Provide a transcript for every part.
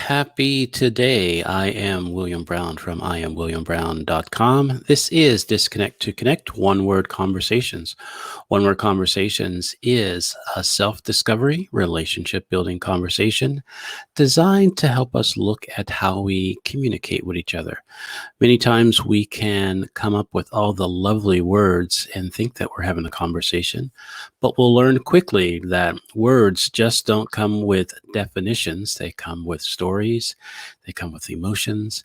Happy today. I am William Brown from IamWilliamBrown.com. This is Disconnect to Connect, One Word Conversations. One Word Conversations is a self-discovery, relationship-building conversation designed to help us look at how we communicate with each other. Many times we can come up with all the lovely words and think that we're having a conversation, but we'll learn quickly that words just don't come with definitions. They come with stories, they come with emotions,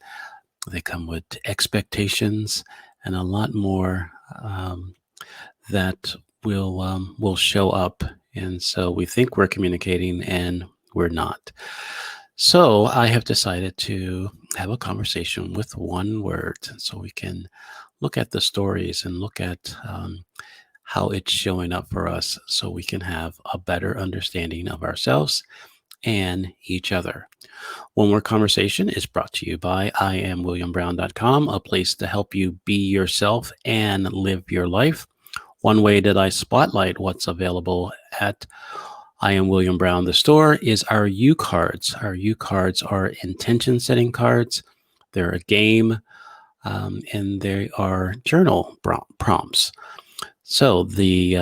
they come with expectations, and a lot more that will show up. And so we think we're communicating and we're not. So I have decided to have a conversation with one word so we can look at the stories and look at how it's showing up for us so we can have a better understanding of ourselves and each other. One Word Conversation is brought to you by IamWilliamBrown.com, a place to help you be yourself and live your life. One way that I spotlight what's available at I Am William Brown, the store, is our U cards. Our U cards are intention setting cards. They're a game, and they are journal prompts. So the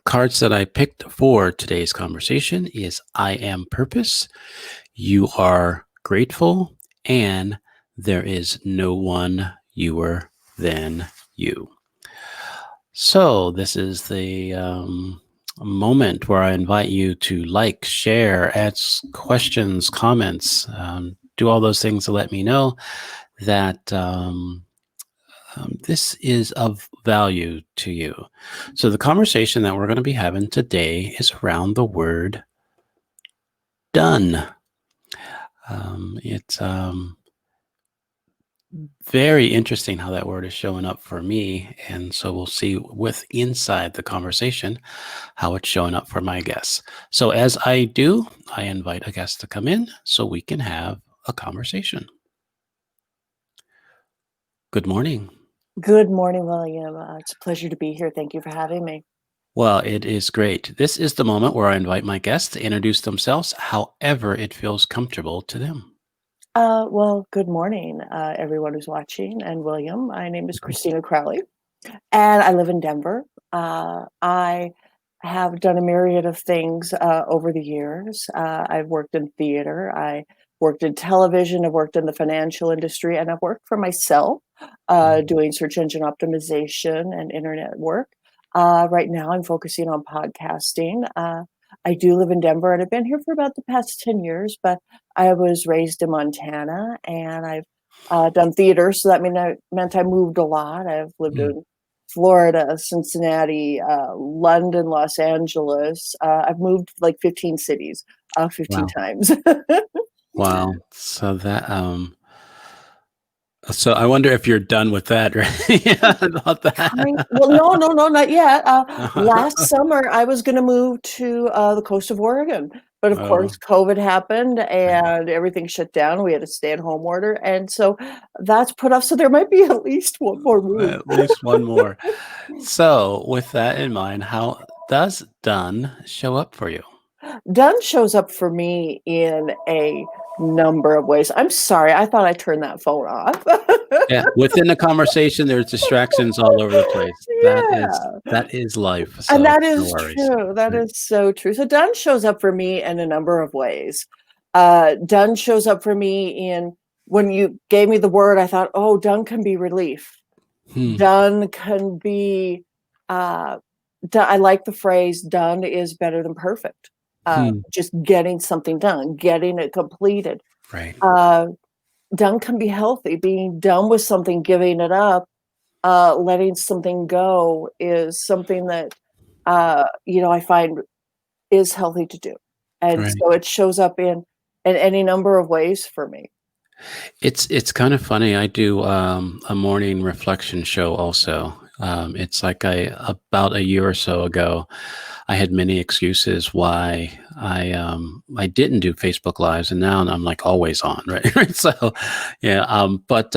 cards that I picked for today's conversation is I am purpose, you are grateful, and there is no one youer than you. So this is the moment where I invite you to like, share, ask questions, comments, do all those things to let me know that this is of value to you. So the conversation that we're going to be having today is around the word done. It's very interesting how that word is showing up for me. And so we'll see with inside the conversation how it's showing up for my guests. So as I do, I invite a guest to come in so we can have a conversation. Good morning. Good morning, William. It's a pleasure to be here. Thank you for having me. Well, it is great. This is the moment where I invite my guests to introduce themselves however it feels comfortable to them. Well, good morning, everyone who's watching. And William, my name is Kristina Crowley, and I live in Denver. I have done a myriad of things over the years. I've worked in theater, I worked in television, I've worked in the financial industry, and I've worked for myself doing search engine optimization and internet work. Right now, I'm focusing on podcasting. I do live in Denver, and I've been here for about the past 10 years, but I was raised in Montana, and I've done theater, so that meant I moved a lot. I've lived in Florida, Cincinnati, London, Los Angeles. I've moved like 15 cities, 15 times. Wow. So that so I wonder if you're done with that, right? Yeah, about that. Well, no, not yet. Last summer, I was going to move to the coast of Oregon, but of course, COVID happened and everything shut down. We had a stay-at-home order, and so that's put off. So there might be at least one more move. At least one more. So with that in mind, how does done show up for you? Done shows up for me in a number of ways. I'm sorry, I thought I turned that phone off. Yeah, within the conversation, there's distractions all over the place. That is life. So and that is no worries. true. That is so true. So done shows up for me in a number of ways. Done shows up for me in when you gave me the word, I thought, oh, done can be relief. Done can be, I like the phrase, done is better than perfect. Just getting something done, getting it completed. Right. Done can be healthy. Being done with something, giving it up, letting something go is something that I find is healthy to do, and so it shows up in any number of ways for me. It's kind of funny. I do a morning reflection show also. It's like about a year or so ago, I had many excuses why I didn't do Facebook Lives, and now I'm like always on, right? So, yeah. But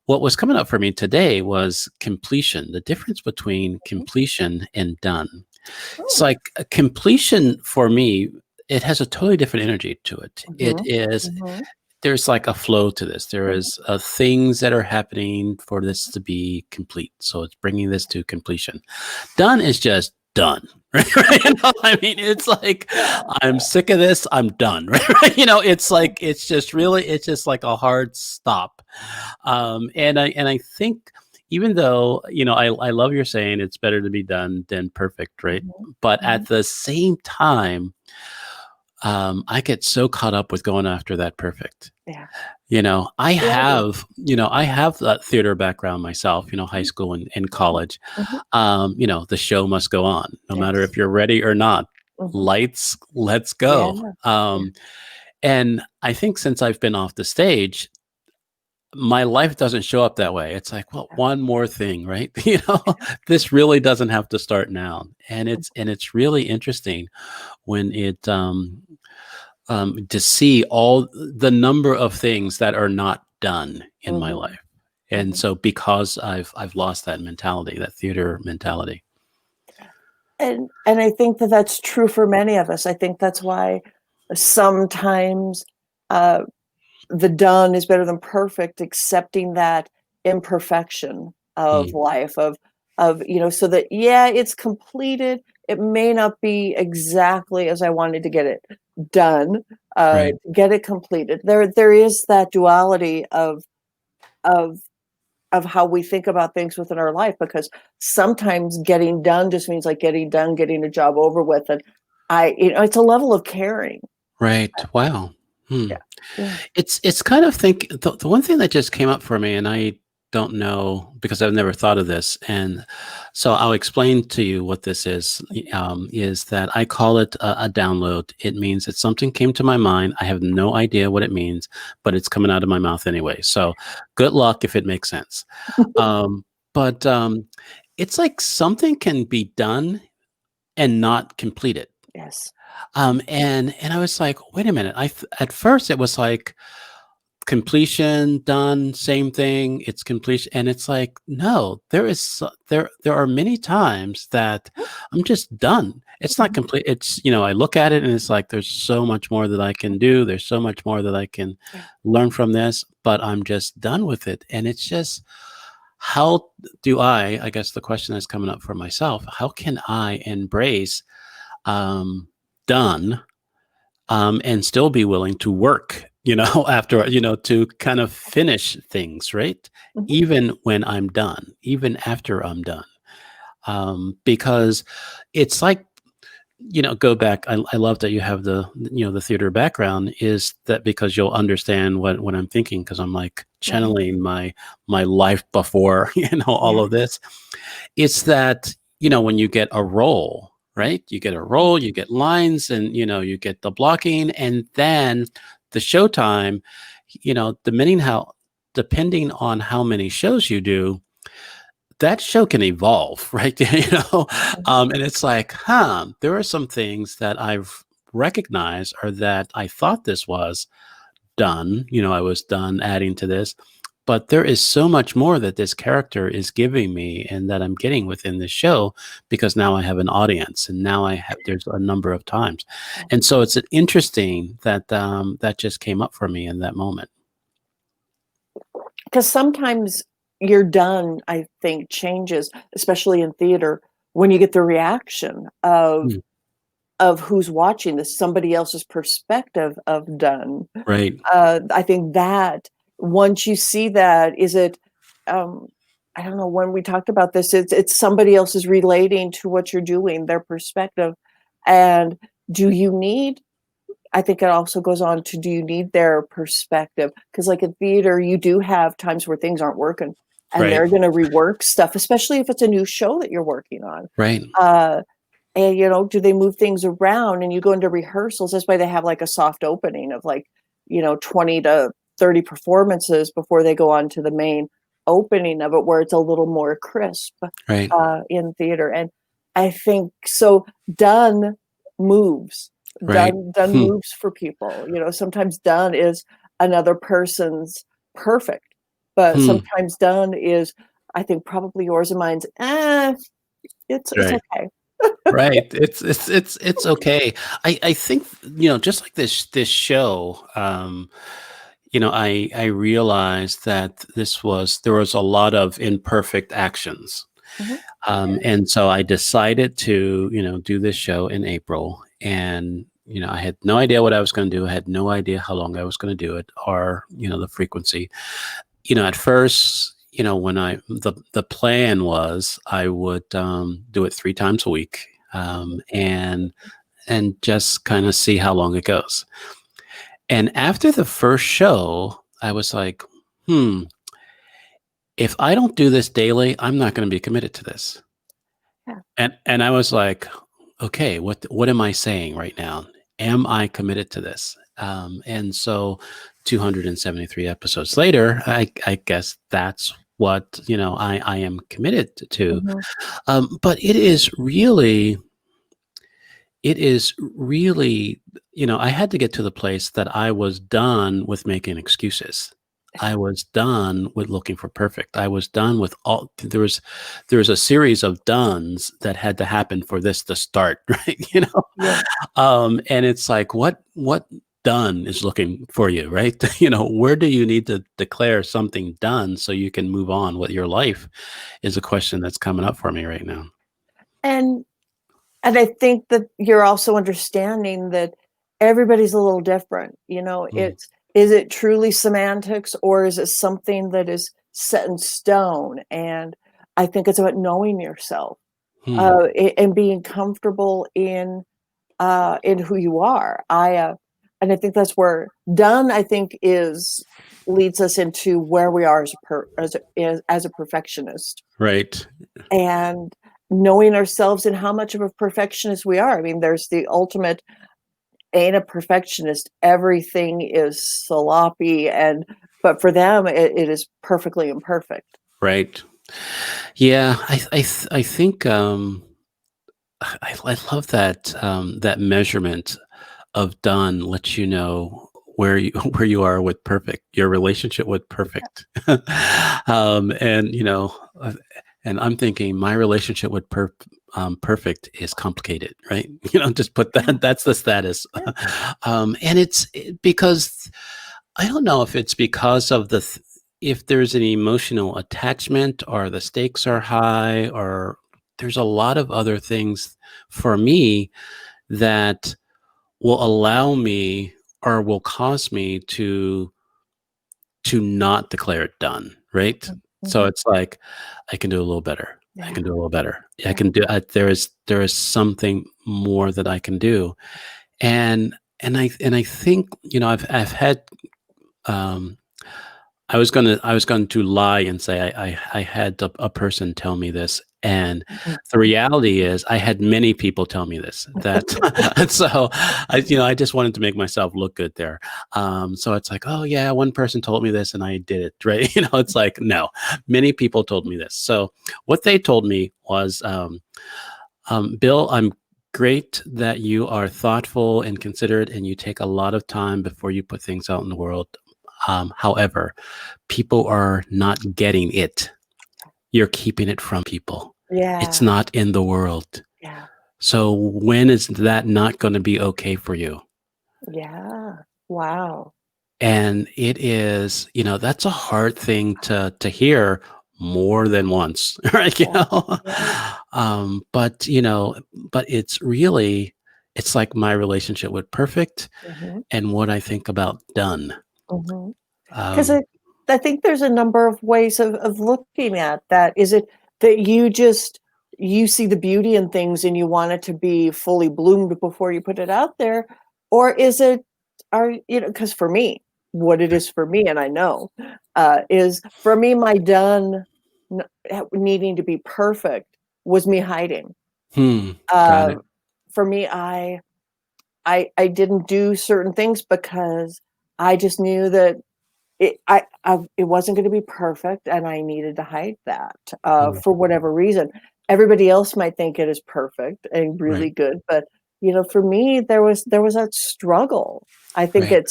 what was coming up for me today was completion. The difference between completion and done. It's like completion for me it has a totally different energy to it. It Mhm. is Mhm. there's like a flow to this. There Mhm. is things that are happening for this to be complete. So it's bringing this to completion. Done is just done. Right? You know, I mean, it's like Yeah. I'm sick of this. I'm done. Right? You know, it's like it's just like a hard stop. And I think even though I love your saying it's better to be done than perfect, right? Mhm. But at Mhm. the same time, I get so caught up with going after that perfect. Yeah. We all do. I have that theater background myself, high Mhm. school and Mhm. college. Mhm. The show must go on, no matter Yes. if you're ready or not. Mhm. Lights, let's Yeah. go. Yeah. And I think since I've been off the stage, my life doesn't show up that way. It's like, well, Yeah. one more thing, right? This really doesn't have to start now. And Mhm. it's really interesting when it to see all the number of things that are not done in my Mhm. life. And Mhm. so because I've lost that mentality, that theater mentality. And I think that that's true for many of us. I think that's why sometimes, uh, the done is better than perfect, accepting that imperfection of Mm, life, so that, yeah, it's completed. It may not be exactly as I wanted to get it done, right, get it completed. There is that duality of of how we think about things within our life, because sometimes getting done just means like getting done, getting a job over with, and it's a level of caring. right. Wow. Hmm. Yeah. Yeah. It's kind of the one thing that just came up for me, and I don't know because I've never thought of this, and so I'll explain to you what this Mhm. is that I call it a download. It means that something came to my mind. I have no idea what it means, but it's coming out of my mouth anyway. So good luck if it makes sense. Um, but it's like something can be done and not completed. Yes. And I was like, wait a minute. At first it was like completion, done, same thing, it's completion, and it's like, no, there are many times that I'm just done. It's not Mhm. complete. It's, I look at it and it's like there's so much more that I can do. There's so much more that I can Yeah. learn from this, but I'm just done with it. And it's just how do I guess the question that's coming up for myself, how can I embrace um done and still be willing to work, after, to kind of finish things, right? Mhm. Even when I'm done, even after I'm done. Because it's like, go back. I love that you have the theater background is that because you'll understand what I'm thinking. Cause I'm like Yeah. channeling my life before, all Yeah. of this. It's that, when you get a role, right? You get a Mhm. role, you get lines, and you get the blocking, and then the showtime, depending on how many shows you do, that show can evolve, right? Mhm. And it's like, there are some things that I've recognized or that I thought this was done. I was done adding to this, but there is so much more that this character is giving me and that I'm getting within this show because now I have an audience and now there's a number of times. Yeah. And so it's interesting that that just came up for me in that moment. 'Cause sometimes you're done, I think, changes, especially in theater, when you get the reaction Mm, of who's watching this, somebody else's perspective of done. right, I think that once you see that, is it, um, I don't know, when we talked about this, it's somebody else is relating to what you're doing, their perspective, and do you need I think it also goes on to, do you need their perspective? Because, like, in theater, you do have times where things aren't working, and right, they're gonna rework stuff, especially if it's a new show that you're working on. right, Uh, and, do they move things around, and you go into rehearsals, that's why they have, like, a soft opening of, like, 20 to 30 performances before they go on to the main opening of it, where it's a little more crisp, right, in theater, and I think so. Done moves. right. Done Hmm, moves for people, sometimes done is another person's perfect, but hmm, sometimes done is, I think, probably yours and mine's, it's right. okay. Right. It's okay. I think, just like this show, I realized that there was a lot of imperfect actions. Mhm. And so I decided to, do this show in April. And, I had no idea what I was going to do. I had no idea how long I was going to do it or, the frequency. At first, when the plan was I would do it 3 times a week, and just kind of see how long it goes. And after the first show, I was like, hmm, if I don't do this daily, I'm not going to be committed to this. Yeah. And I was like, okay, what am I saying right now? Am I committed to this? And so 273 episodes later, I guess that's what, I am committed to. Mhm. But it is really, I had to get to the place that I was done with making excuses. I was done with looking for perfect. I was done with all there was a series of dones that had to happen for this to start, right? Yeah. And it's like what done is looking for you, right? Where do you need to declare something done so you can move on with your life is a question that's coming up for me right now. And I think that you're also understanding that everybody's a little different. Mm. Is it truly semantics or is it something that is set in stone? And I think it's about knowing yourself, Hmm. and being comfortable in who you are. And I think that's where done, I think, is leads us into where we are as a perfectionist, Right. and knowing ourselves and how much of a perfectionist we are. I mean, there's the ultimate ain't a perfectionist. Everything is sloppy, but for them, it is perfectly imperfect. Right. Yeah, I think I love that measurement of done lets you know where you where you are with perfect, your relationship with perfect. And uh, and I'm thinking my relationship with perfect is complicated, right? Just put Yeah, that's the status. yeah. And because I don't know if it's because of if there's an emotional attachment or the stakes are high or there's a lot of other things for me that will allow me or will cause me to not declare it done, right? So Mhm. it's like I can do a little better. I Yeah, can do a little better. I yeah. can do. There is something more that I can do, and I think I've had um, I was going to lie and say I had a person tell me this, and Mhm. the reality is I had many people tell me this. That and so I just wanted to make myself look good there. So it's like, oh yeah, one person told me this and I did it, right? It's like no, many people told me this. So what they told me was, Bill, I'm great that you are thoughtful and considerate, and you take a lot of time before you put things out in the world. However, people are not getting it. You're keeping it from people. It's Yeah, not in the world. yeah, So when is that not going to be okay for you? yeah. Wow. And it is, that's a hard thing to hear more than once, right? Yeah, yeah. But it's like my relationship with perfect Mhm, and what I think about done. mhm. 'Cause Um, I think there's a number of ways of looking at that. Is it that you see the beauty in things and you want it to be fully bloomed before you put it out there? Or is it are because for me, what it is for me, and I know, is for me, my done needing to be perfect was me hiding. got Uh, it. for me, I didn't do certain things because I just knew that it wasn't gonna be perfect, and I needed to hide that, Mm, for whatever reason. Everybody else might think it is perfect and right, really good, but, for me, there was that struggle. I think right,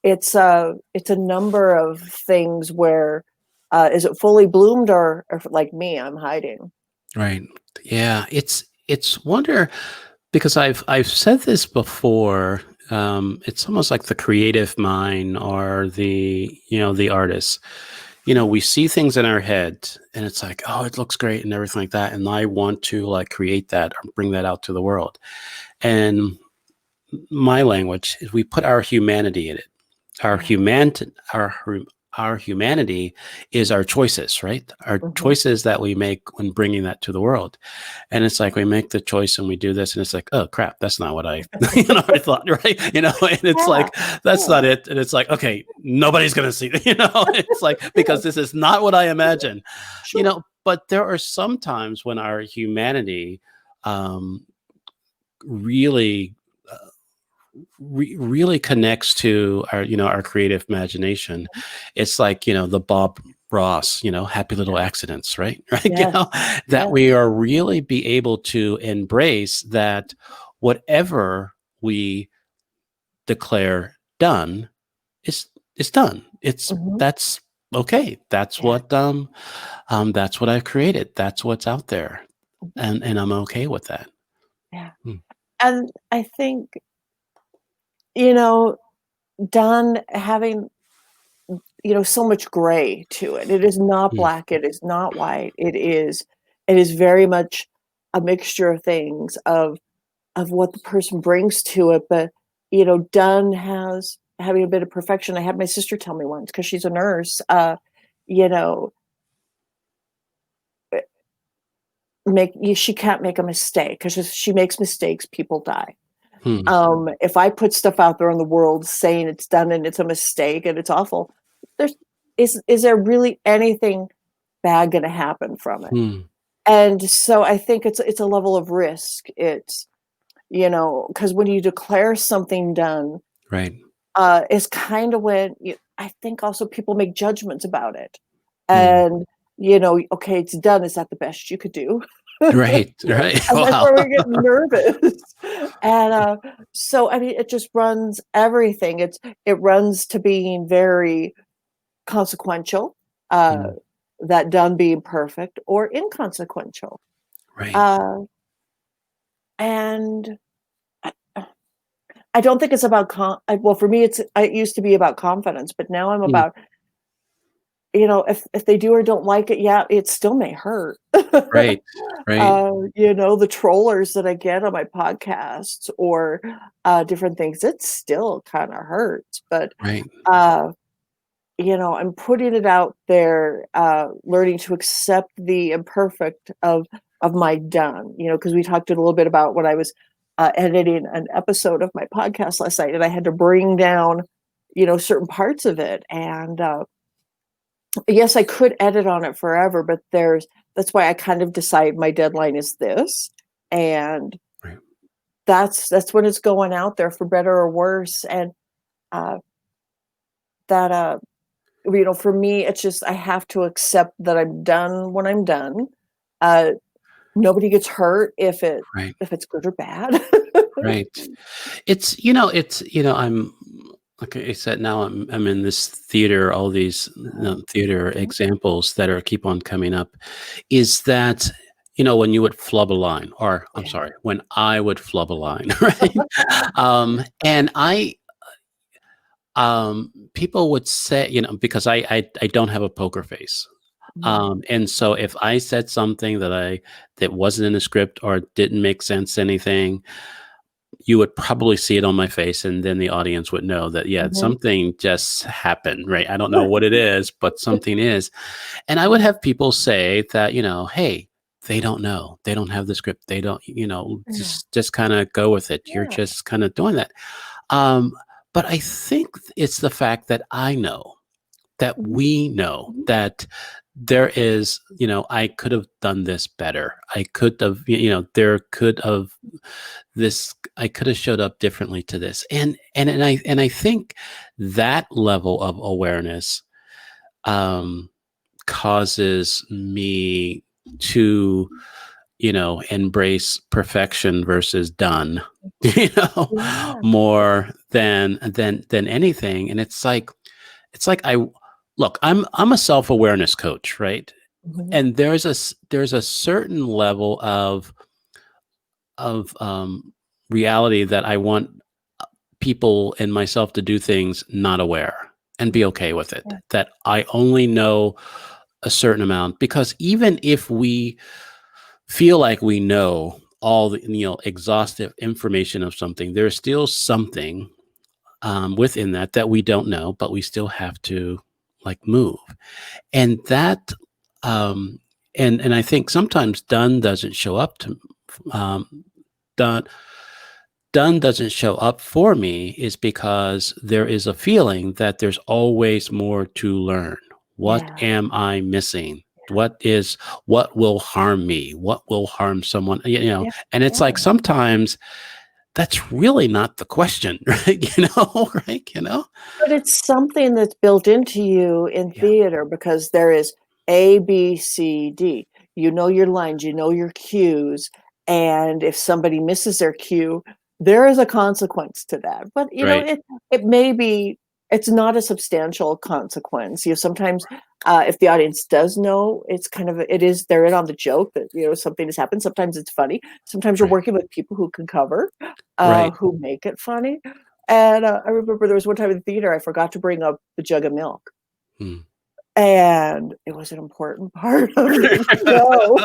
it's a number of things where, is it fully bloomed or like me, I'm hiding. right. Yeah, it's wonder because I've said this before. It's almost like the creative mind or the artist. We see things in our head and it's like, oh, it looks great and everything like that. And I want to like create that or bring that out to the world. And my language is we put our humanity in it. Our Yeah. our humanity is our choices, right? Our Mhm. choices that we make when bringing that to the world. And it's like we make the choice and we do this, and it's like, oh crap, that's not what I, I thought, right? And it's Yeah. like that's Yeah. not it. And it's like, okay, nobody's gonna see. It's like Yeah. because this is not what I imagine. Sure. But there are some times when our humanity um, really really connects to our creative imagination. It's like the Bob Ross happy little accidents, right? Right, Yes. that Yes. we are really be able to embrace that whatever we declare done is done. Mhm. That's okay. Yeah. That's what I've created. That's what's out there, Mhm. and I'm okay with that. Yeah. Mm, And I think, you know, done having, so much gray to it. It is not mm, black, it is not white. It is very much a mixture of things of what the person brings to it, but, done has having a bit of perfection. I had my sister tell me once because she's a nurse, you know, eh, she can't make a mistake because if she makes mistakes, people die. mm, If I put stuff out there in the world saying it's done and it's a mistake and it's awful, there's is there really anything bad gonna happen from it? mm, And so I think it's a level of risk. It's, because when you declare something done, right. is kinda when I think also people make judgments about it. Mm. And, okay, it's done. Is that the best you could do? Right, right. And that's Wow. where we get nervous. And, so, I mean, it just runs everything. It runs to being very consequential, uh, Mm, that done being perfect or inconsequential. right. Uh, and I I don't think it's about well, for me, it used to be about confidence, but now I'm Mm, about, if they do or don't like it, yeah, it still may hurt. right, right, The trollers that I get on my podcasts or, different things, it still kinda hurts, but, right. uh, I'm putting it out there, learning to accept the imperfect of my done, because we talked a little bit about when I was, editing an episode of my podcast last night, and I had to bring down, certain parts of it, and, yes, I could edit on it forever, but that's why I kind of decide my deadline is this, and Right. that's when it's going out there for better or worse, and, uh, that, for me, it's just I have to accept that I'm done when I'm done. Uh, Nobody gets hurt Right. if it's good or bad. Right. I'm like I said, now I'm in this theater, all these theater Mhm. examples that are keep on coming up, is that when you would flub a line, or I'm Yeah. sorry, when I would flub a line, right? And people would say, because I don't have a poker face. Mhm. And so if I said something that wasn't in the script or didn't make sense, anything, you would probably see it on my face, and then the audience would know that, yeah, Mhm. something just happened, right? I don't know what it is, but something is. And I would Mhm. have people say that, hey, they don't know. They don't have the script. They don't, Yeah. just kind of go with it. You're Yeah. just kind of doing that. Um, but I think it's the fact that I know that Mhm. we know Mhm. that there is, I could have done this better. I could have, there could have this, I could have showed up differently to this. And I think that level of awareness um causes me to, embrace perfection versus done, you know, Yeah. more than anything. And it's like I look, I'm a self-awareness coach, right? Mhm. And there's a certain level of reality that I want people and myself to do things not aware and be okay with it. Yeah. That I only know a certain amount, because even if we feel like we know all the exhaustive information of something, there's still something within that we don't know, but we still have to like move. And that um, and I think sometimes done doesn't show up to done done doesn't show up for me is because there is a feeling that there's always more to learn. What Yeah. am I missing? What will harm me? What will harm someone? Yeah. And it's Yeah. like sometimes that's really not the question, right? Right? But it's something that's built into you in Yeah, theater because there is A, B, C, D. You know your lines, you know your cues, and if somebody misses their cue, there is a consequence to that. But right, it may be it's not a substantial consequence. Sometimes if the audience does know, it's kind of it is they're in on the joke that something has happened. Sometimes it's funny. Sometimes you're right, working with people who can cover, right. who make it funny. And, I remember there was one time in the theater, I forgot to bring up the jug of milk, Hmm. and it was an important part of the show.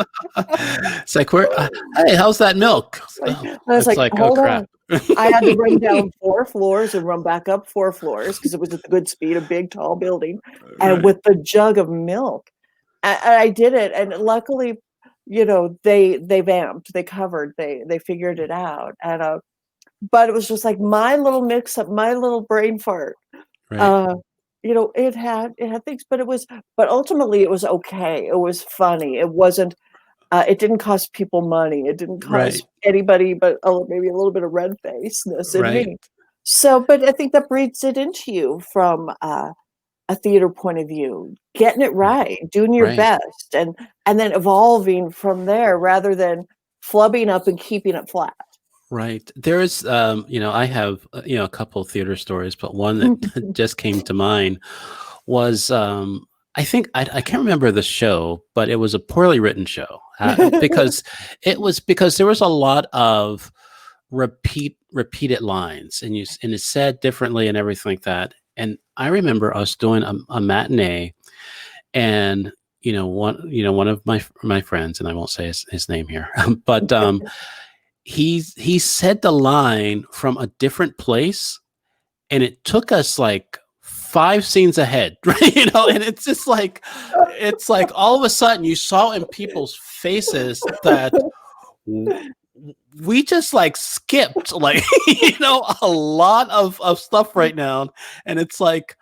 It's like, hey, how's that milk? Like, Oh, and I was it's like, like, oh "Hold on." crap. I had to run down 4 floors and run back up 4 floors because it was at the good speed, a big, tall building, and Right, with the jug of milk. And I did it, and luckily, they vamped, they covered, they figured it out, and, but it was just like my little mix up, my little brain fart. right, Uh, it had things, but ultimately it was okay. It was funny. It wasn't it didn't cost people money. It didn't right, cost anybody but maybe a little bit of red facedness in right, me. So, but I think that breeds it into you from a theater point of view, getting it right, right, doing your right. best, and then evolving from there rather than flubbing up and keeping it flat. Right. There is, I have, a couple theater stories, but one that just came to mind was, I think I can't remember the show, but it was a poorly written show because because there was a lot of repeated lines, and it's said differently and everything like that. And I remember us doing a matinee, and one of my friends, and I won't say his name here, but he said the line from a different place, and it took us like 5 scenes ahead, right? And it's like all of a sudden you saw in people's faces that w- we just like skipped like a lot of stuff right now, and it's like,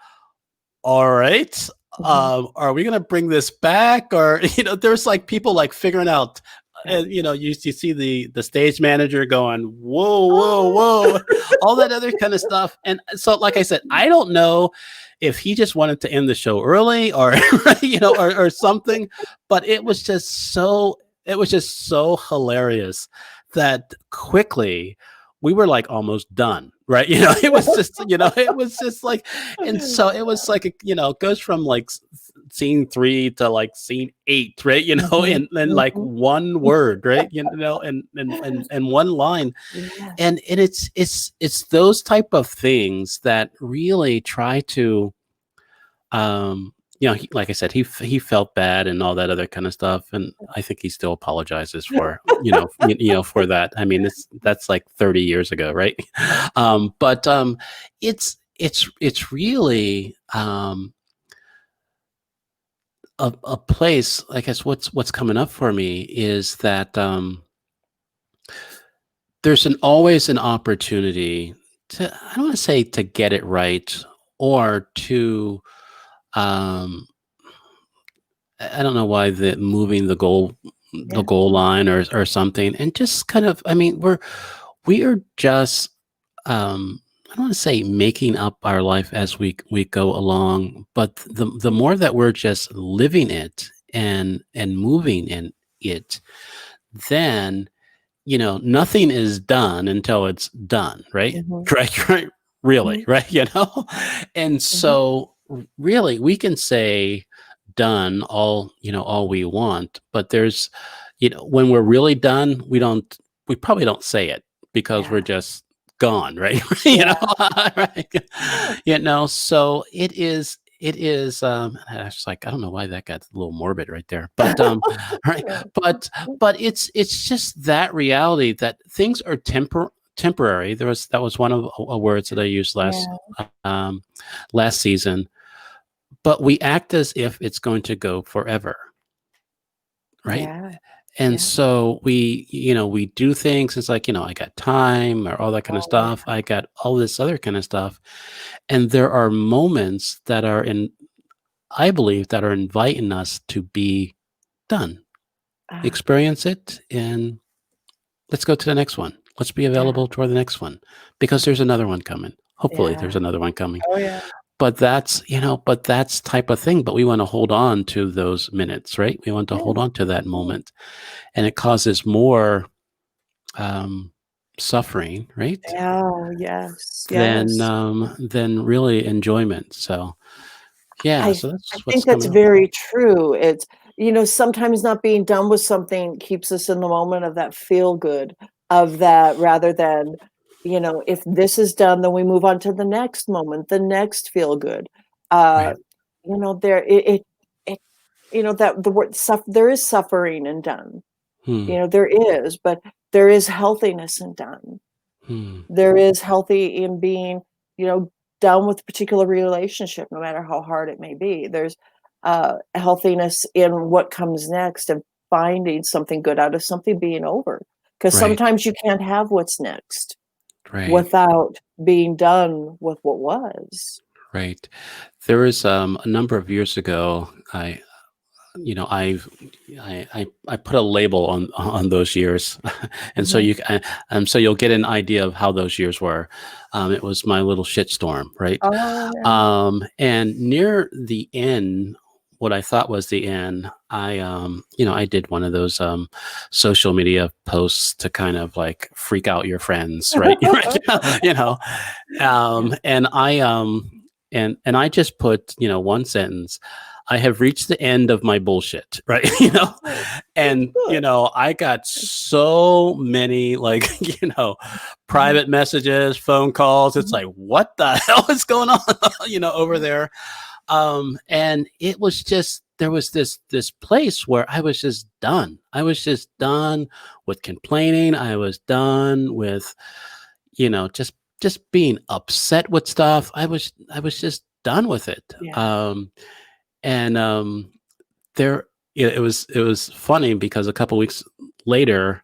all right, Mhm. are we gonna bring this back? Or there's like people like figuring out, Yeah. and you see the stage manager going, whoa, whoa, Oh. whoa, all that other kind of stuff. And so, like I said, I don't know if he just wanted to end the show early, or or something, but it was just so hilarious that quickly we were like almost done, right? It was just like, and so it was like, it goes from like scene 3 to like scene 8, right? Mhm, And like mhm. one word, right? And one line. Yes. And it's those type of things that really try to, like I said, he felt bad and all that other kind of stuff, and I think he still apologizes for, for that. I mean, that's like 30 years ago, right? But it's really, a place. I guess what's coming up for me is that, there's always an opportunity to, I don't want to say to get it right, or to, um I don't know why, the moving the Yeah. goal line, or something, and just kind of, I mean, we are just, I don't want to say making up our life as we go along, but the more that we're just living it and moving in it, then nothing is done until it's done, right? Mhm, Right, really, mhm, right? And mhm. so really we can say done all we want, but there's, when we're really done, we probably don't say it because we're Yeah. just gone, right? Yeah. Right? Yeah. So it's like, I don't know why that got a little morbid right there, but right, No. but it's just that reality that things are temporary. That was one of words that I used Yeah. um, last season, but we act as if it's going to go forever, right? Yeah. And Yeah. so we do things. It's like, I got time or all that kind of Oh, stuff. I got all this other kind of stuff. And there are moments that are I believe, that are inviting us to be done, yeah. experience it, and let's go to the next one. Let's be Yeah. available for the next one because there's another one coming. Hopefully there's Yeah. another one coming. Oh, yeah. But that's type of thing. But we want to hold on to those minutes, right? We want to Yeah. hold on to that Yeah. moment, and it causes more um, suffering, right? Oh, yes. Than Yes. than really enjoyment. So yeah, I so I that's what's think that's coming up. very true. It's sometimes not being done with something keeps us in the moment of that feel good, of that rather than, if this is done, then we move on to the next moment, the next feel good. Uh, Right. there it that the word there is suffering in done. Hmm. There is, but there is healthiness in done. Hmm. There is healthy in being, you know, done with a particular relationship, no matter how hard it may be. There's healthiness in what comes next and finding something good out of something being over. Because Right. sometimes you can't have what's next Right. without being done with what was. Right. There was a number of years ago. You know, I put a label on those years, and so Mhm. so you'll get an idea of how those years were. It was my little shitstorm, right? Oh, yeah. And near the end, what I thought was the end, I did one of those social media posts to kind of like freak out your friends, right? Right? Yeah. And I just put, one sentence. I have reached the end of my bullshit, right? Oh, that's And good. I got so many like, Mhm, private messages, phone calls. It's mhm. like, what the hell is going on, over there? And it was just, there was this place where I was just done. I was just done with complaining. I was done with, just being upset with stuff. I was just done with it. Yeah. And there it was funny because a couple weeks later,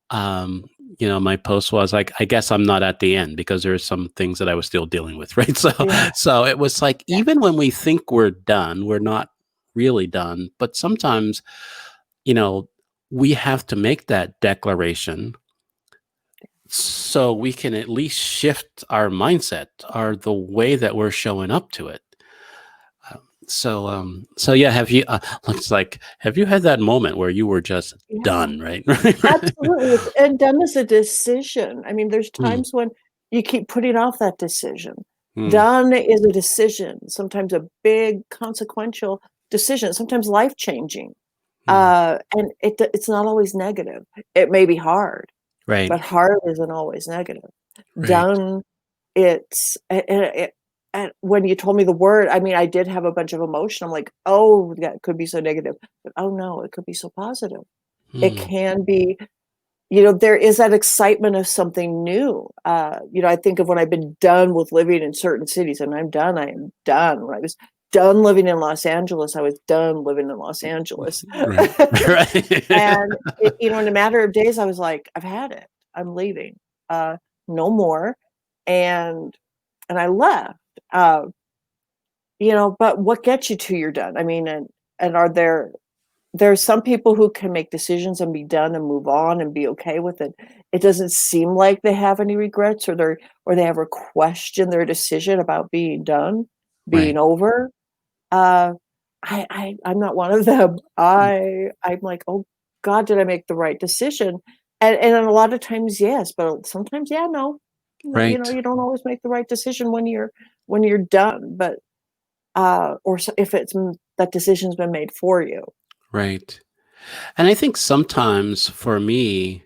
um my post was like, I guess I'm not at the end because there's some things that I was still dealing with, right? So Yeah. so it was like, Yeah. even when we think we're done, we're not really done. But sometimes, you know we have to make that declaration so we can at least shift our mindset or the way that we're showing up to it. So yeah, have you had that moment where you were just Yeah. done, right? Absolutely, and done is a decision. I mean, there's Hmm, times when you keep putting off that decision. hmm, Done is a decision, sometimes a big consequential decision, sometimes life-changing, hmm. and it's not always negative. It may be hard, Right, but hard isn't always negative. right. Done, it's and when you told me the word, I mean, I did have a bunch of emotion. I'm like, "Oh, that could be so negative," but, "Oh, no, it could be so positive." It Hmm, can be there is that excitement of something new. I think of when I've been done with living in certain cities, and I'm done, I am done. When I was done living in Los Angeles, I was done living in Los Angeles. right, right. And in a matter of days, I was like, "I've had it. I'm leaving. No more." And I left. Uh, but what gets you to your done? I mean, and there are some people who can make decisions and be done and move on and be okay with it. It doesn't seem like they have any regrets or they ever question their decision about being done, being Right. over. Uh, I'm not one of them. I'm like, "Oh god, did I make the right decision?" And a lot of times, yes, but sometimes, yeah, no. No, Right, you don't always make the right decision when you're done, but, or if that decision's been made for you. right. And I think sometimes for me,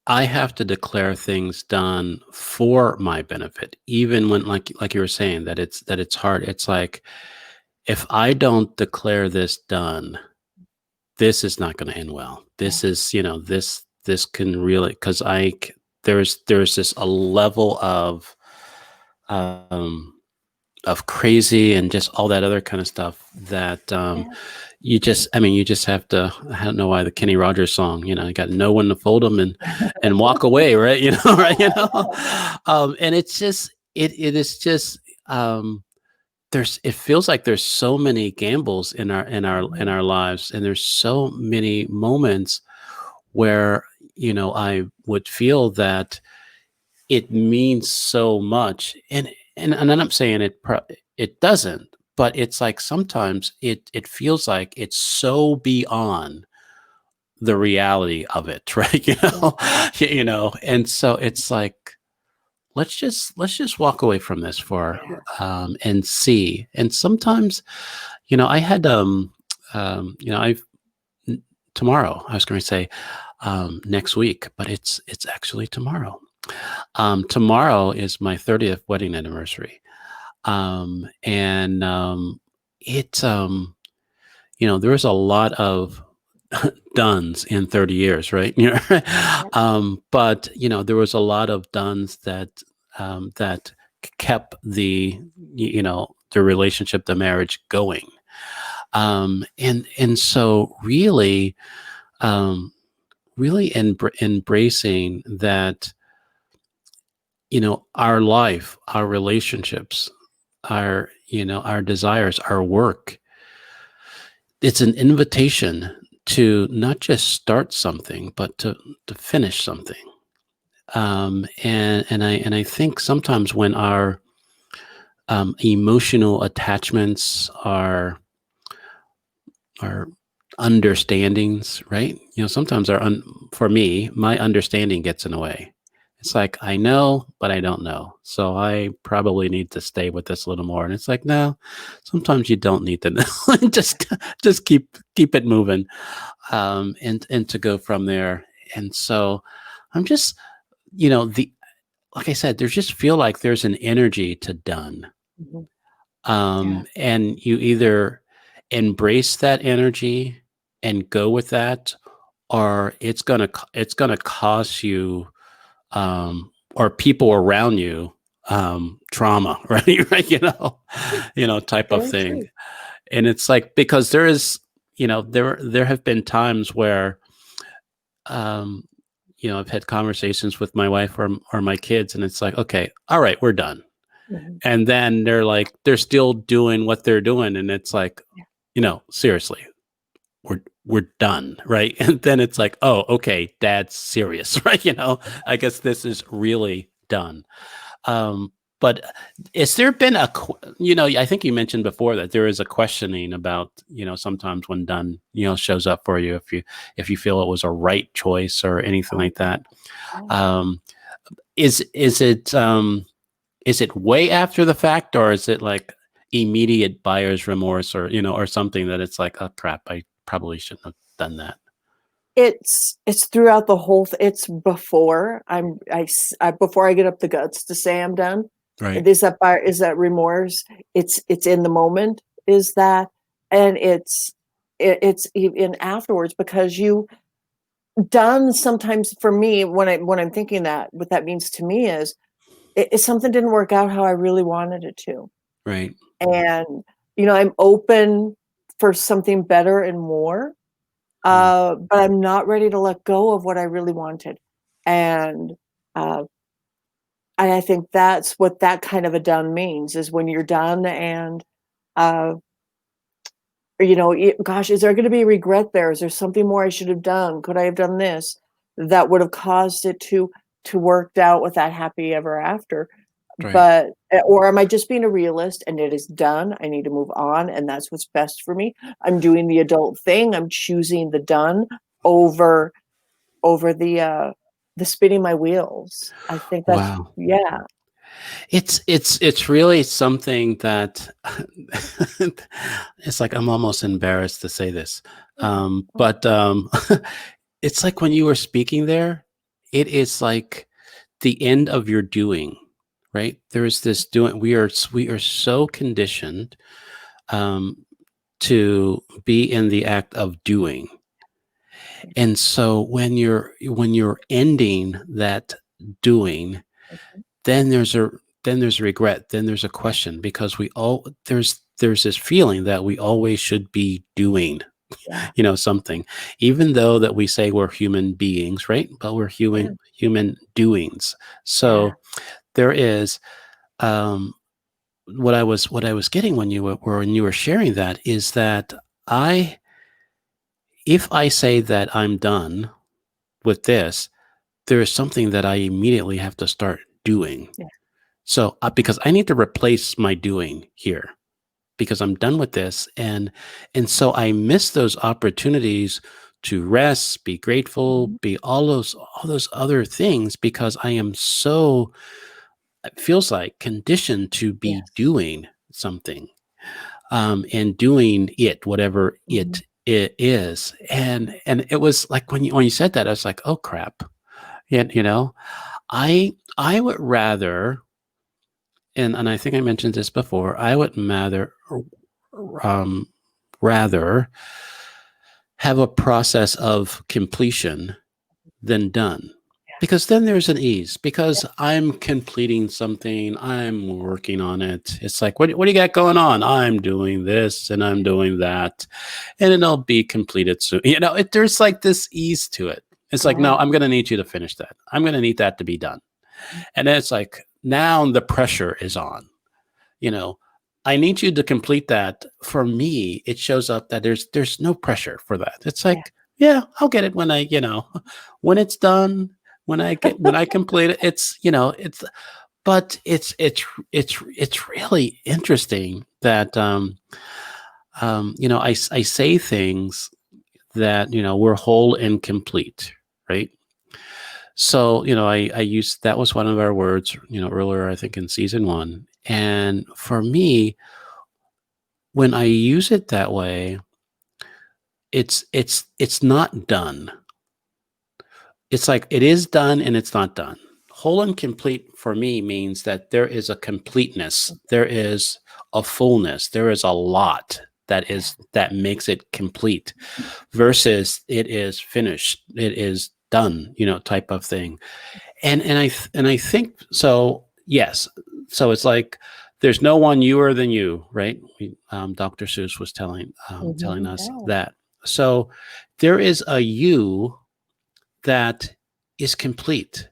I have to declare things done for my benefit, even when, like you were saying, that it's hard. It's like, if I don't declare this done, this is not going to end well. Yeah. This is, this can really, because there's this a level um of crazy and just all that other kind of stuff that Yeah. you just have to. I don't know why the Kenny Rogers song, you got to know when to fold them and walk away, right? Right? And it's just it is just it feels like there's so many gambles in Mhm. our lives, and there's so many moments where I would feel that it means so much, and I'm not saying it doesn't, but it's like sometimes it feels like it's so beyond the reality of it, right? Yeah. And so it's like, let's just walk away from this for Yeah. and see. And sometimes, I had I've tomorrow, I was going to say next week, but it's actually tomorrow. Tomorrow is my 30th wedding anniversary. And it's there was a lot of dones in 30 years, right? Yeah. But there was a lot of dones that kept the relationship, the marriage going. And so um, really embracing that, our life, our relationships, our desires, our work, it's an invitation to not just start something, but to finish something. And I think sometimes when our emotional attachments are understandings, right? Sometimes for me, my understanding gets in the way. It's like, I know, but I don't know. So I probably need to stay with this a little more. And it's like, no, sometimes you don't need to know. just keep it moving. And to go from there. And so I'm just, the like I said, there's just feel like there's an energy to done. Mhm. Yeah. And you either embrace that energy and go with that, or it's gonna cost you, or people around you, trauma, right? Right, type of Very thing. true. And it's like, because there is, there have been times where, um, I've had conversations with my wife or my kids, and it's like, okay, all right, we're done. Mhm. And then they're still doing what they're doing, and it's like, Yeah. seriously, we're done, right? And then it's like, oh, okay, dad's serious, right? I guess this is really done. um but has there been I think you mentioned before that there is a questioning about, sometimes when done, shows up for you, if you feel it was a right choice or anything Oh, like that. yeah. um is it way after the fact, or is it like immediate buyer's remorse, or something that it's like, oh crap, I probably shouldn't have done that? It's throughout the whole it's before before I get up the guts to say I'm done. Right. Is that remorse? It's in the moment, is that, and it's even afterwards, because you done sometimes for me, when I'm thinking that, what that means to me is, something didn't work out how I really wanted it to. Right. And, I'm open for something better and more, Mm. but I'm not ready to let go of what I really wanted. And, uh, and I think that's what that kind of a done means, is when you're done, and, uh, gosh, is there going to be regret there? Is there something more I should have done? Could I have done this that would have caused it to worked out with that happy ever after? Right. But or am I just being a realist, and it is done? I need to move on, and that's what's best for me. I'm doing the adult thing. I'm choosing the done over the spinning my wheels. I think that's, Wow. yeah. It's really something that it's like, I'm almost embarrassed to say this. Okay. But it's like when you were speaking there, it is like the end of your doing, right? There is this doing. We are so conditioned um, to be in the act of doing, and so when you're ending that doing, Mhm. then there's a regret, then there's a question, because there's this feeling that we always should be doing Yeah. something, even though that we say we're human beings, right? But we're Yeah. human doings. Yeah. So there is um what I was getting when you were sharing that is that I if I say that I'm done with this, there is something that I immediately have to start doing. Yeah. So because I need to replace my doing here, because I'm done with this, and so I miss those opportunities to rest, be grateful, Mhm. be all those other things, because I am so, it feels like, conditioned to be Yes. doing something, and doing it, whatever Mhm. it is. And it was like when you said that, I was like, oh crap. I would rather, and I think I mentioned this before, I would um, rather have a process of completion than done. Because then there's an ease, Yeah. because I'm completing something, I'm working on it. It's like, what do you got going on? I'm doing this and I'm doing that, and it'll be completed soon. There's like this ease to it. It's like, no, Yeah. I'm going to need you to finish that. I'm going to need that to be done. And then it's like, now the pressure is on. you know I need you to complete that. For me, it shows up that there's no pressure for that. It's Yeah. like, yeah, I'll get it when I when it's done, when I complete it. It's but it's really interesting that I say things that we're whole and complete, right? So, I used, that was one of our words, earlier, I think in season one. And for me, when I use it that way, it's not done. It's like it is done and it's not done. Whole and complete for me means that there is a completeness, there is a fullness, there is a lot Yeah. that makes it complete, versus it is finished, it is done, type of thing. And I think so. Yes. So it's like there's no one youer than you, right? Dr. Seuss was telling Mhm. us Yeah. that. So there is a you that is complete,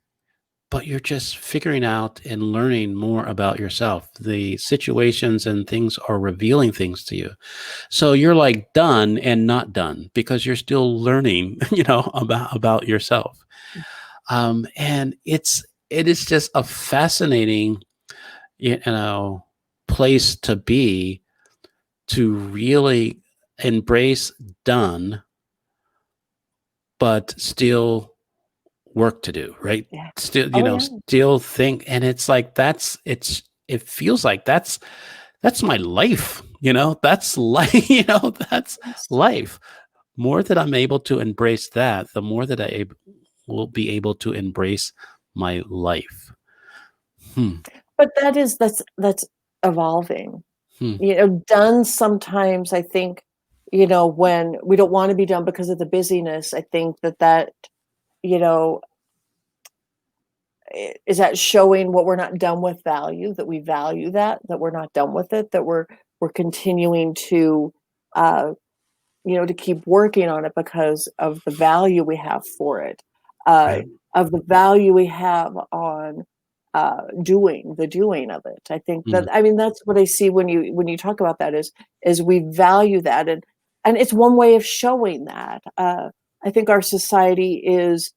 but you're just figuring out and learning more about yourself. The situations and things are revealing things to you. So you're like done and not done, because you're still learning, about yourself. And it is just a fascinating, you know, place to be, to really embrace done, but still work to do, right? Yeah. Still, Oh, yeah. still think. And it's like, it feels like that's my life, that's life, that's Yes. life. More that I'm able to embrace that, the more that will be able to embrace my life. Hmm. But that's evolving. Hmm. Done sometimes, I think, when we don't wanna be done because of the busyness, I think that, you know, is that showing what we're not done with value, that we value that we're not done with it, that we're continuing to, uh, to keep working on it because of the value we have for it, uh, Right. of the value we have on, doing the doing of it. I think that, Mm. I mean, that's what I see when you talk about that is we value that, and it's one way of showing that. I think our society is,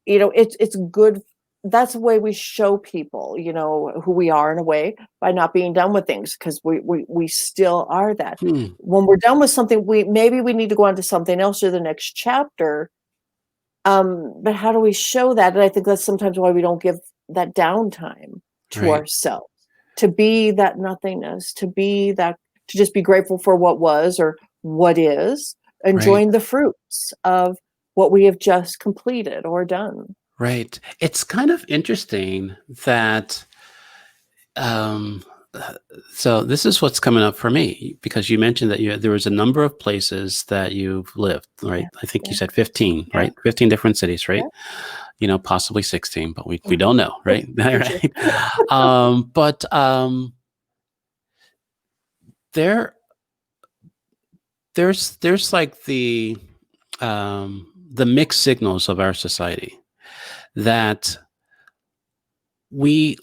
it's good. That's the way we show people, who we are in a way, by not being done with things, because we still are that. Hmm. When we're done with something, we need to go on to something else or the next chapter. But how do we show that? And I think that's sometimes why we don't give that downtime to Right. ourselves, to be that nothingness, to just be grateful for what was or what is, Right. enjoying the fruits of. what we have just completed or done. Right. It's kind of interesting that um so this is what's coming up for me, because you mentioned that there was a number of places that you've lived, right? Yeah, I think you yeah, said 15, yeah, right? 15 different cities, right? yeah. Possibly 16, but we Mhm. don't know, right? Future. Right. But there there's like the mixed signals of our society that we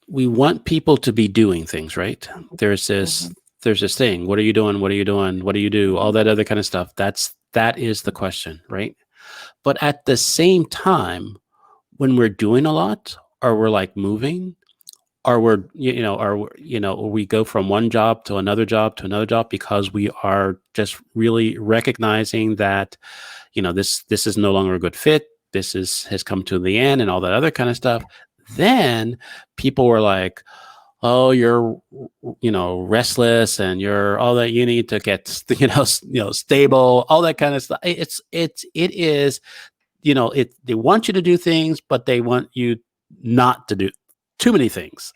we want people to be doing things, right? There's this Mhm, there's this thing. What are you doing? What are you doing? What do you do? All mhm, that other kind of stuff. That is the question, right? But at the same time, when we're doing a lot, or we're like moving, or or we go from one job to another job to another job, because we are just really recognizing that this is no longer a good fit, this has come to the end, and all that other kind of stuff. Then people were like, oh, you're restless, and you're all that, you need to get stable, all that kind of stuff. It is, they want you to do things, but they want you not to do too many things.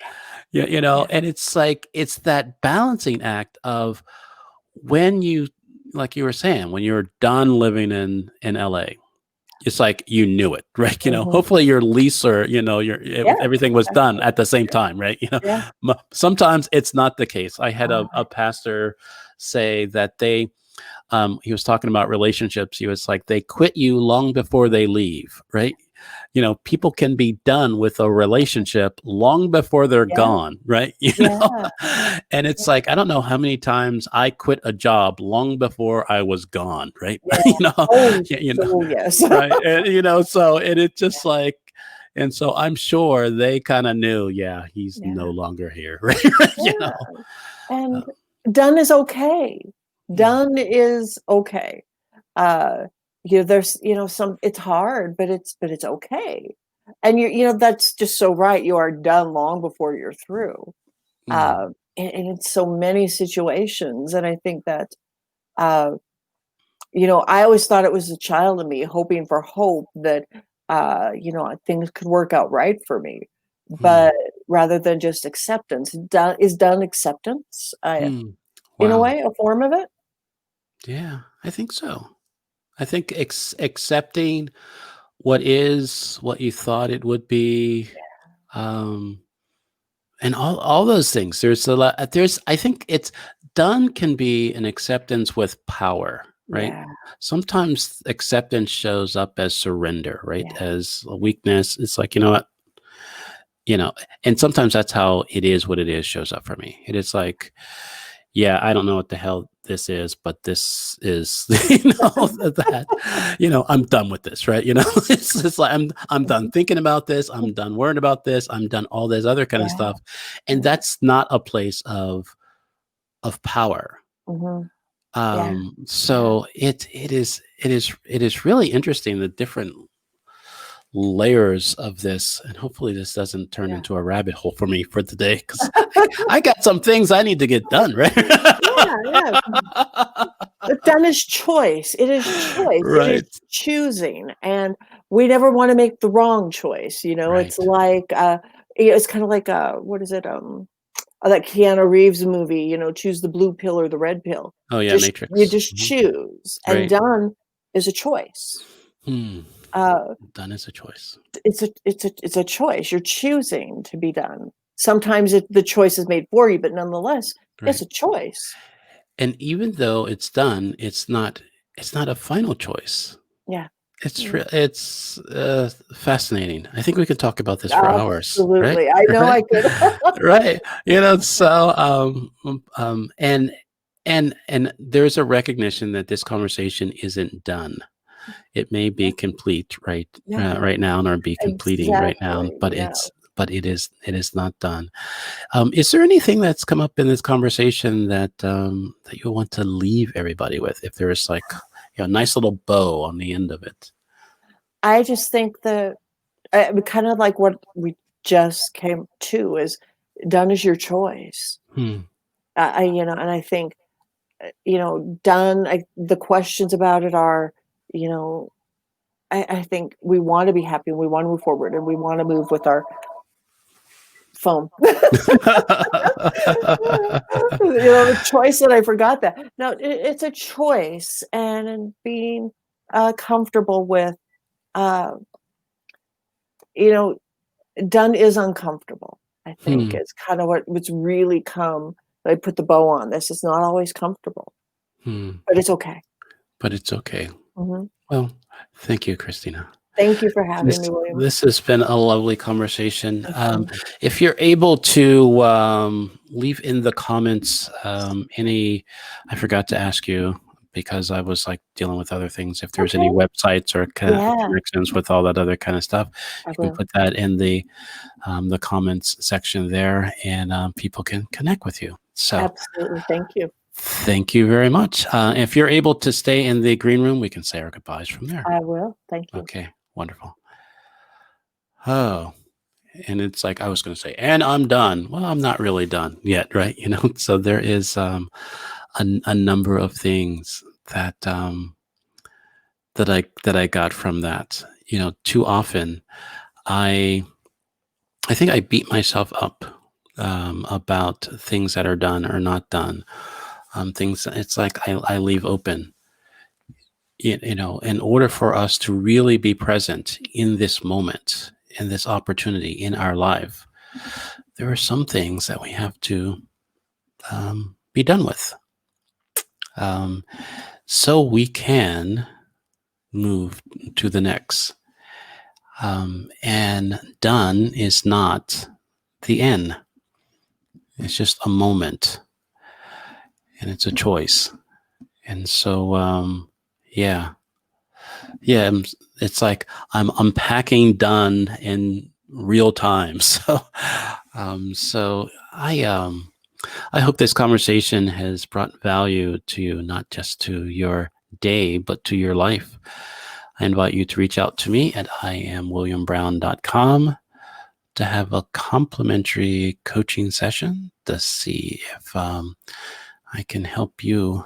Yeah, yeah, and it's like, it's that balancing act of, when you, like you were saying, when you're done living in LA, it's like you knew it, right? mhm, Hopefully your lease, or yeah, everything was done absolutely, at the same time, right? yeah, Sometimes it's not the case. I had uh, a pastor say that he was talking about relationships. He was like, they quit you long before they leave, right? People can be done with a relationship long before they're yeah, gone, right? yeah, And it's like, I don't know how many times I quit a job long before I was gone, right? yeah. you know, Oh, yeah, so yes. right. And so, and it's just like, and so I'm sure they kind of knew, yeah, he's no Yeah, longer here, right? yeah, Uh, and done is okay. mm, Done is okay. Uh, there's, some it's hard, but it's okay. And that's just so right. You are done long before you're through. mm, And in so many situations, and I think that, uh, I always thought it was a child in me hoping for hope that, things could work out right for me. mm, But rather than just acceptance, done acceptance, mm. in a Wow. way, a form of it? Yeah, I think so. I think accepting what is, what you thought it would be, um, and all those things. There's a lot. I think it's done can be an acceptance with power, right? Yeah, Sometimes acceptance shows up as surrender, right? yeah. As a weakness. It's like, you know what, you know, and sometimes that's how it is. What it is shows up for me. It is like, yeah, I don't know what the hell this is, but this is, that, I'm done with this, right? It's like, I'm done Mhm. thinking about this. I'm done worrying about this. I'm done all this other kind of Yeah, stuff. And yeah. that's not a place of power. Mhm. Yeah, yeah, So it is really interesting, the different layers of this, and hopefully this doesn't turn yeah. into a rabbit hole for me for today, because I got some things I need to get done, right? Yeah, yeah. But then is choice. It is choice. It is Right. choosing, and we never wanna make the wrong choice, It's Right. like, it's kinda like, what is it, that Keanu Reeves movie, choose the blue pill or the red pill. Oh, yeah, You Matrix. just choose, and Right. done is a choice. Hmm. Uh, Done is a choice. it's a choice. You're choosing to be done. Sometimes the choice is made for you, but nonetheless, it's Right. a choice. And even though it's done, it's not a final choice. Yeah. Mm. It's fascinating. I think we could talk about this for hours, right? Absolutely. I know Right? I could. Right. So, and there's a recognition that this conversation isn't done. It may be Yeah, complete yeah, right now, or be completing right now, exactly, but yeah. it is not done. Is there anything that's come up in this conversation that you want to leave everybody with? If there is, like, a nice little bow on the end of it. I just think that, kind of like what we just came to is done is your choice. Hmm. And I think, done, the questions about it are, you know, I think we want to be happy, and we want to move forward, and we want to move with our phone. The choice that I forgot that. No, it's a choice, and being comfortable with, uh, you know, done is uncomfortable. I think Hmm. is kind of what's really come. I put the bow on this. It's not always comfortable, Hmm. but it's okay. But it's okay. Mhm. Well, thank you, Christina. Thank you for having This me, William. this has been a lovely conversation. Mhm. If you're able to leave in the comments any, I forgot to ask you because I was like dealing with other things. If there's any Okay. websites or Yeah, connections with all that other kind of stuff, I you can will. put that in the comments section there, and people can connect with you. So Absolutely. Thank you. thank you very much. If you're able to stay in the green room, we can say our goodbyes from there. I will. Thank you. Okay, wonderful. Oh, and it's like I was going to say, and I'm done. Well, I'm not really done yet, right? So there is a number of things that I got from that. Too often I I think I beat myself up about things that are done or not done. Things it's like I leave open. In order for us to really be present in this moment, in this opportunity in our life, there are some things that we have to be done with, um, so we can move to the next. And done is not the end, it's just a moment, and it's a choice. And so, yeah, yeah, it's like I'm unpacking done in real time. So I hope this conversation has brought value to you, not just to your day, but to your life. I invite you to reach out to me at iamwilliambrown.com to have a complimentary coaching session to see if I can help you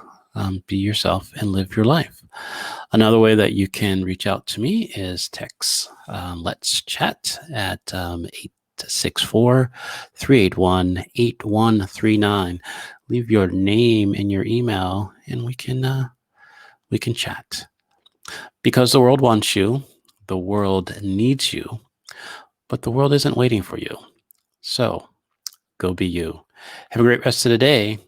be yourself and live your life. Another way that you can reach out to me is text Let's Chat at 864-381-8139. Leave your name and your email, and we can chat. Because the world wants you, the world needs you, but the world isn't waiting for you. So go be you. Have a great rest of the day,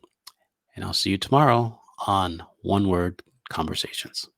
and I'll see you tomorrow on One Word Conversations.